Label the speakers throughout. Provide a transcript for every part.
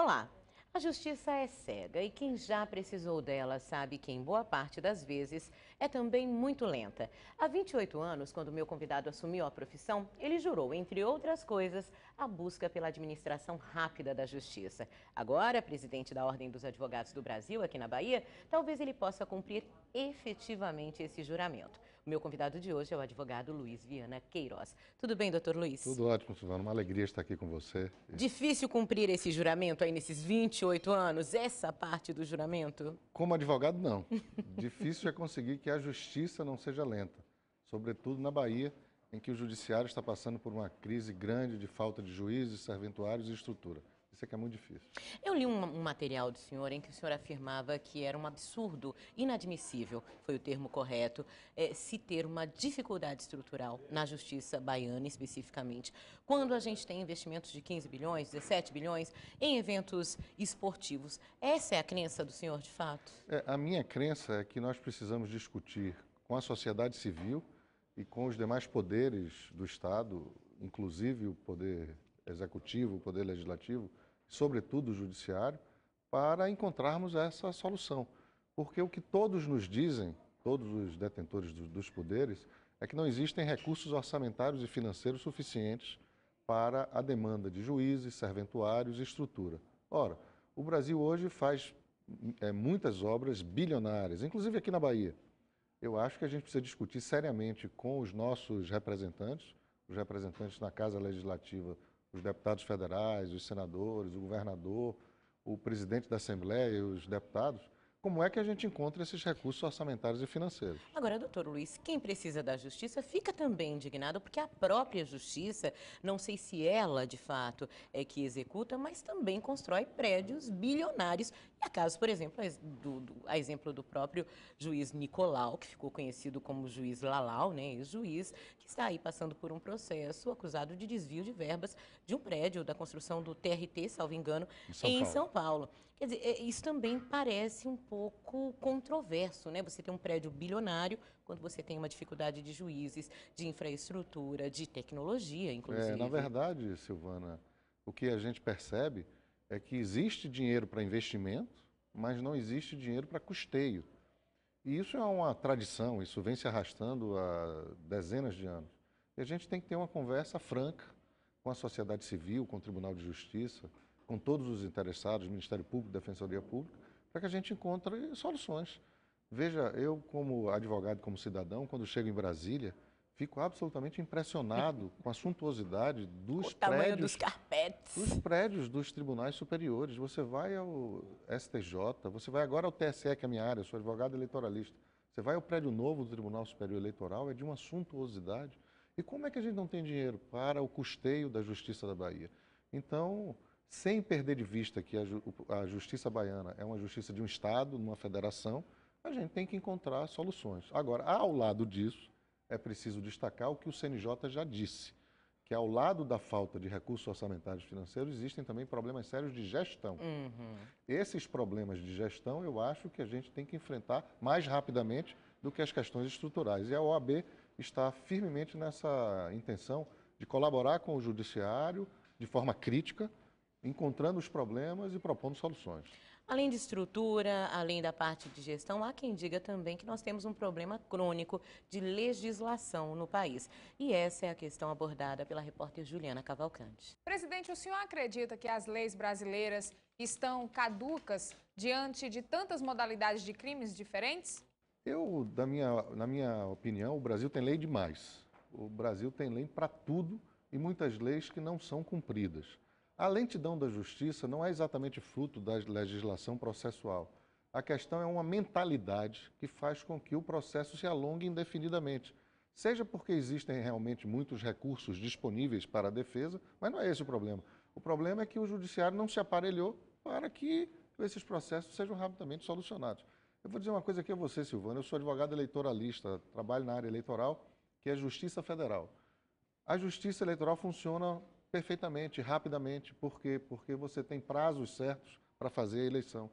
Speaker 1: Olá! A justiça é cega e quem já precisou dela sabe que, em boa parte das vezes, é também muito lenta. Há 28 anos, quando meu convidado assumiu a profissão, ele jurou, entre outras coisas, a busca pela administração rápida da justiça. Agora, presidente da Ordem dos Advogados do Brasil, aqui na Bahia, talvez ele possa cumprir efetivamente esse juramento. O meu convidado de hoje é o advogado Luiz Viana Queiroz. Tudo bem, doutor Luiz?
Speaker 2: Tudo ótimo, Silvana. Uma alegria estar aqui com você.
Speaker 1: Difícil cumprir esse juramento aí nesses 28 anos, essa parte do juramento?
Speaker 2: Como advogado, não. Difícil é conseguir que a justiça não seja lenta, sobretudo na Bahia, em que o judiciário está passando por uma crise grande de falta de juízes, serventuários e estrutura. Isso é que é muito difícil.
Speaker 1: Eu li um material do senhor em que o senhor afirmava que era um absurdo, inadmissível, foi o termo correto, se ter uma dificuldade estrutural na justiça baiana especificamente, quando a gente tem investimentos de 15 bilhões, 17 bilhões em eventos esportivos. Essa é a crença do senhor de fato?
Speaker 2: A minha crença é que nós precisamos discutir com a sociedade civil e com os demais poderes do Estado, inclusive o poder executivo, o poder legislativo, sobretudo o judiciário, para encontrarmos essa solução. Porque o que todos nos dizem, todos os detentores dos poderes, é que não existem recursos orçamentários e financeiros suficientes para a demanda de juízes, serventuários e estrutura. Ora, o Brasil hoje faz muitas obras bilionárias, inclusive aqui na Bahia. Eu acho que a gente precisa discutir seriamente com os nossos representantes, os representantes na Casa Legislativa, os deputados federais, os senadores, o governador, o presidente da Assembleia e os deputados, como é que a gente encontra esses recursos orçamentários e financeiros?
Speaker 1: Agora, doutor Luiz, quem precisa da justiça fica também indignado porque a própria justiça, não sei se ela de fato é que executa, mas também constrói prédios bilionários. E a caso, por exemplo, a exemplo do próprio juiz Nicolau, que ficou conhecido como juiz Lalau, né, ex-juiz, que está aí passando por um processo acusado de desvio de verbas de um prédio da construção do TRT, salvo engano, em São Paulo. Quer dizer, isso também parece um pouco controverso, né? Você tem um prédio bilionário, quando você tem uma dificuldade de juízes, de infraestrutura, de tecnologia, inclusive.
Speaker 2: Na verdade, Silvana, o que a gente percebe é que existe dinheiro para investimento, mas não existe dinheiro para custeio. E isso é uma tradição, isso vem se arrastando há dezenas de anos. E a gente tem que ter uma conversa franca com a sociedade civil, com o Tribunal de Justiça, com todos os interessados, Ministério Público, Defensoria Pública, para que a gente encontre soluções. Veja, eu como advogado, como cidadão, quando chego em Brasília, fico absolutamente impressionado com a suntuosidade dos
Speaker 1: o tamanho dos carpetes.
Speaker 2: Dos prédios dos tribunais superiores. Você vai ao STJ, você vai agora ao TSE, que é a minha área, eu sou advogado eleitoralista. Você vai ao prédio novo do Tribunal Superior Eleitoral, é de uma suntuosidade. E como é que a gente não tem dinheiro para o custeio da Justiça da Bahia? Então, sem perder de vista que a justiça baiana é uma justiça de um Estado, numa federação, a gente tem que encontrar soluções. Agora, ao lado disso, é preciso destacar o que o CNJ já disse, que ao lado da falta de recursos orçamentários e financeiros, existem também problemas sérios de gestão. Esses problemas de gestão, eu acho que a gente tem que enfrentar mais rapidamente do que as questões estruturais. E a OAB está firmemente nessa intenção de colaborar com o Judiciário de forma crítica, encontrando os problemas e propondo soluções.
Speaker 1: Além de estrutura, além da parte de gestão, há quem diga também que nós temos um problema crônico de legislação no país. E essa é a questão abordada pela repórter Juliana Cavalcante.
Speaker 3: Presidente, o senhor acredita que as leis brasileiras estão caducas diante de tantas modalidades de crimes diferentes?
Speaker 2: Na minha opinião, o Brasil tem lei demais. O Brasil tem lei para tudo e muitas leis que não são cumpridas. A lentidão da justiça não é exatamente fruto da legislação processual. A questão é uma mentalidade que faz com que o processo se alongue indefinidamente. Seja porque existem realmente muitos recursos disponíveis para a defesa, mas não é esse o problema. O problema é que o judiciário não se aparelhou para que esses processos sejam rapidamente solucionados. Eu vou dizer uma coisa aqui a você, Silvana. Eu sou advogado eleitoralista, trabalho na área eleitoral, que é Justiça Federal. A Justiça Eleitoral funciona perfeitamente, rapidamente. Por quê? Porque você tem prazos certos para fazer a eleição.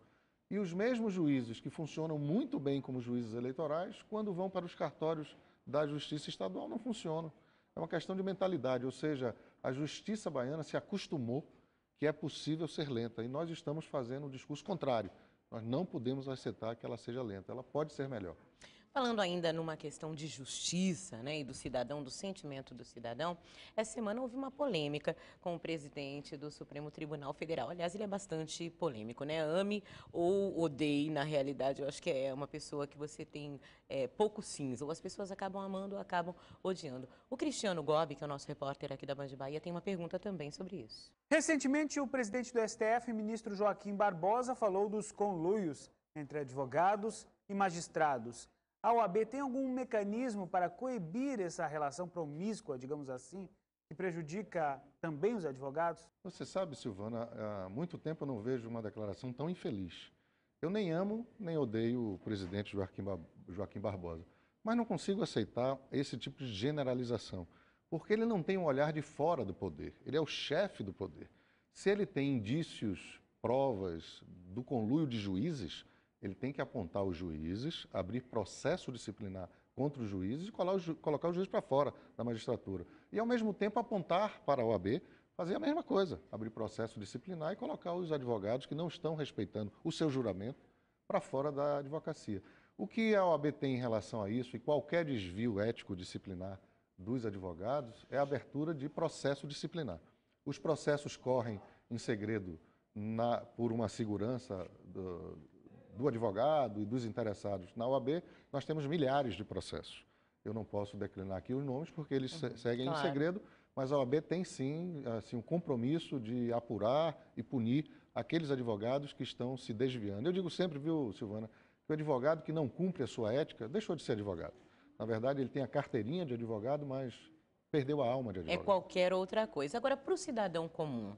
Speaker 2: E os mesmos juízes que funcionam muito bem como juízes eleitorais, quando vão para os cartórios da Justiça Estadual, não funcionam. É uma questão de mentalidade, ou seja, a Justiça baiana se acostumou que é possível ser lenta. E nós estamos fazendo o discurso contrário. Nós não podemos aceitar que ela seja lenta. Ela pode ser melhor.
Speaker 1: Falando ainda numa questão de justiça, né, e do cidadão, do sentimento do cidadão, essa semana houve uma polêmica com o presidente do Supremo Tribunal Federal. Aliás, ele é bastante polêmico, né? Ame ou odeie, na realidade, eu acho que é uma pessoa que você tem pouco cinza. Ou as pessoas acabam amando ou acabam odiando. O Cristiano Gobi, que é o nosso repórter aqui da Band Bahia, tem uma pergunta também sobre isso.
Speaker 4: Recentemente, o presidente do STF, ministro Joaquim Barbosa, falou dos conluios entre advogados e magistrados. A OAB tem algum mecanismo para coibir essa relação promíscua, digamos assim, que prejudica também os advogados?
Speaker 2: Você sabe, Silvana, há muito tempo eu não vejo uma declaração tão infeliz. Eu nem amo, nem odeio o presidente Joaquim Barbosa, mas não consigo aceitar esse tipo de generalização, porque ele não tem um olhar de fora do poder, ele é o chefe do poder. Se ele tem indícios, provas do conluio de juízes, ele tem que apontar os juízes, abrir processo disciplinar contra os juízes e colocar o juiz para fora da magistratura. E, ao mesmo tempo, apontar para a OAB, fazer a mesma coisa, abrir processo disciplinar e colocar os advogados que não estão respeitando o seu juramento para fora da advocacia. O que a OAB tem em relação a isso e qualquer desvio ético disciplinar dos advogados é a abertura de processo disciplinar. Os processos correm em segredo por uma segurança do advogado e dos interessados. Na OAB, nós temos milhares de processos. Eu não posso declinar aqui os nomes porque eles seguem em segredo, mas a OAB tem sim assim, um compromisso de apurar e punir aqueles advogados que estão se desviando. Eu digo sempre, viu, Silvana, que o advogado que não cumpre a sua ética deixou de ser advogado. Na verdade, ele tem a carteirinha de advogado, mas perdeu a alma de advogado.
Speaker 1: É qualquer outra coisa. Agora, para o cidadão comum,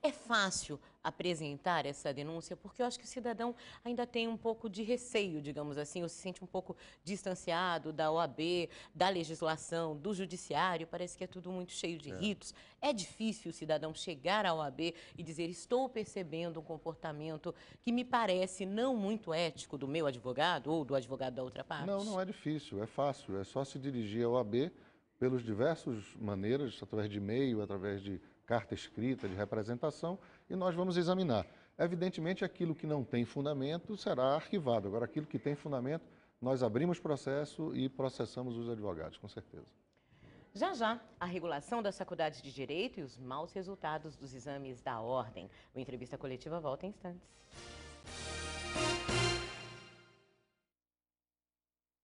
Speaker 1: é fácil apresentar essa denúncia? Porque eu acho que o cidadão ainda tem um pouco de receio, digamos assim, ou se sente um pouco distanciado da OAB, da legislação, do judiciário, parece que é tudo muito cheio de ritos. É difícil o cidadão chegar à OAB e dizer, estou percebendo um comportamento que me parece não muito ético do meu advogado ou do advogado da outra parte?
Speaker 2: Não, não é difícil, é fácil, é só se dirigir à OAB pelas diversas maneiras, através de e-mail, através de carta escrita, de representação, e nós vamos examinar. Evidentemente, aquilo que não tem fundamento será arquivado. Agora, aquilo que tem fundamento, nós abrimos processo e processamos os advogados, com certeza.
Speaker 1: Já já, a regulação das faculdades de Direito e os maus resultados dos exames da Ordem. O Entrevista Coletiva volta em instantes.